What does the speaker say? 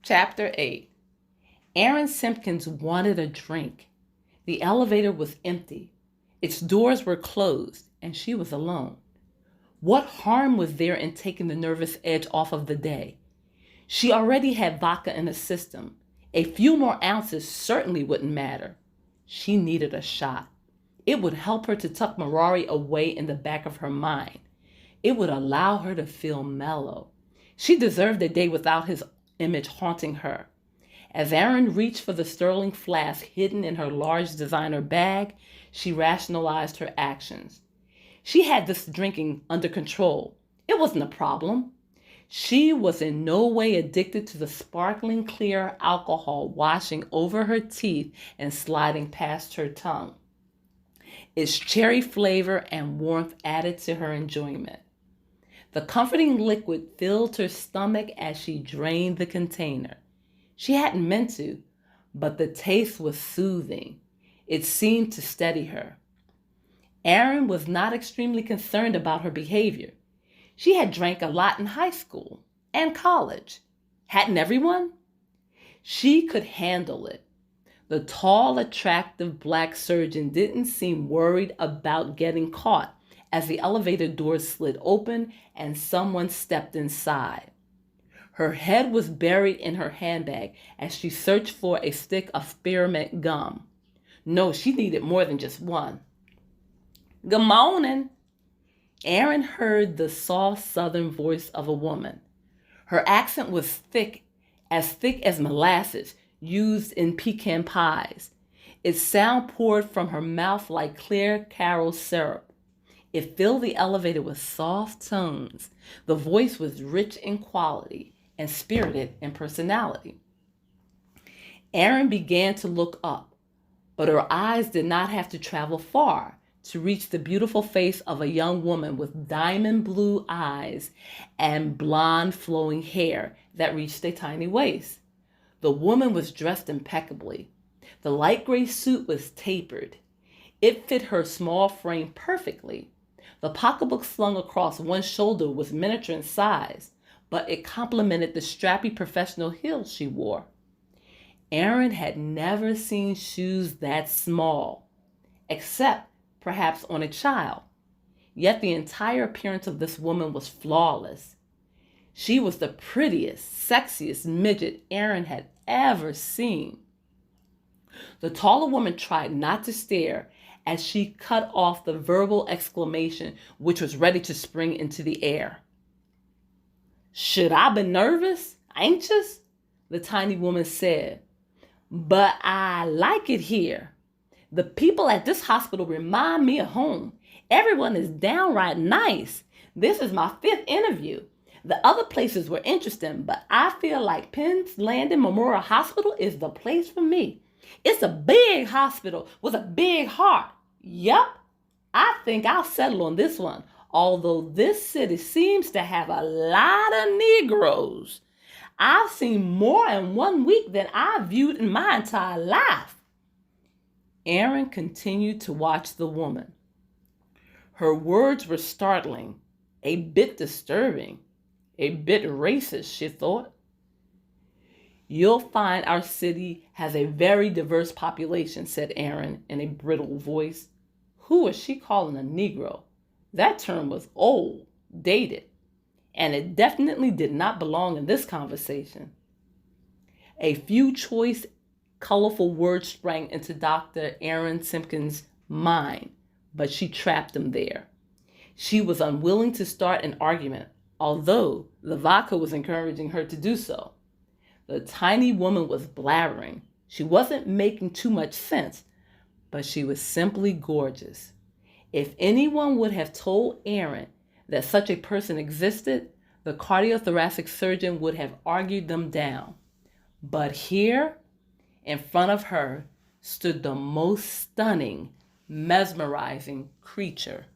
Chapter 8. Aaron Simpkins wanted a drink. The elevator was empty. Its doors were closed, and she was alone. What harm was there in taking the nervous edge off of the day? She already had vodka in the system. A few more ounces certainly wouldn't matter. She needed a shot. It would help her to tuck Marari away in the back of her mind. It would allow her to feel mellow. She deserved a day without his image haunting her. As Aaron reached for the sterling flask hidden in her large designer bag, she rationalized her actions. She had this drinking under control. It wasn't a problem. She was in no way addicted to the sparkling clear alcohol washing over her teeth and sliding past her tongue. Its cherry flavor and warmth added to her enjoyment. The comforting liquid filled her stomach as she drained the container. She hadn't meant to, but the taste was soothing. It seemed to steady her. Aaron was not extremely concerned about her behavior. She had drank a lot in high school and college. Hadn't everyone? She could handle it. The tall, attractive black surgeon didn't seem worried about getting caught as the elevator doors slid open and someone stepped inside. Her head was buried in her handbag as she searched for a stick of spearmint gum. No, she needed more than just one. "Good morning." Aaron heard the soft southern voice of a woman. Her accent was thick as molasses used in pecan pies. Its sound poured from her mouth like clear carob syrup. It filled the elevator with soft tones. The voice was rich in quality and spirited in personality. Aaron began to look up, but her eyes did not have to travel far to reach the beautiful face of a young woman with diamond blue eyes and blonde flowing hair that reached a tiny waist. The woman was dressed impeccably. The light gray suit was tapered. It fit her small frame perfectly. The pocketbook slung across one shoulder was miniature in size, but it complemented the strappy professional heels she wore. Aaron had never seen shoes that small, except perhaps on a child. Yet the entire appearance of this woman was flawless. She was the prettiest, sexiest midget Aaron had ever seen. The taller woman tried not to stare as she cut off the verbal exclamation which was ready to spring into the air. "Should I be nervous? Anxious?" the tiny woman said. "But I like it here. The people at this hospital remind me of home. Everyone is downright nice. This is my 5th interview. The other places were interesting, but I feel like Penn's Landing Memorial Hospital is the place for me. It's a big hospital with a big heart. Yup, I think I'll settle on this one, although this city seems to have a lot of Negroes. I've seen more in 1 week than I've viewed in my entire life." Aaron continued to watch the woman. Her words were startling, a bit disturbing, a bit racist, she thought. "You'll find our city has a very diverse population," said Aaron in a brittle voice. Who was she calling a Negro? That term was old, dated, and it definitely did not belong in this conversation. A few choice, colorful words sprang into Dr. Aaron Simpkins' mind, but she trapped him there. She was unwilling to start an argument, although the vodka was encouraging her to do so. The tiny woman was blabbering. She wasn't making too much sense, but she was simply gorgeous. If anyone would have told Aaron that such a person existed, the cardiothoracic surgeon would have argued them down. But here, in front of her, stood the most stunning, mesmerizing creature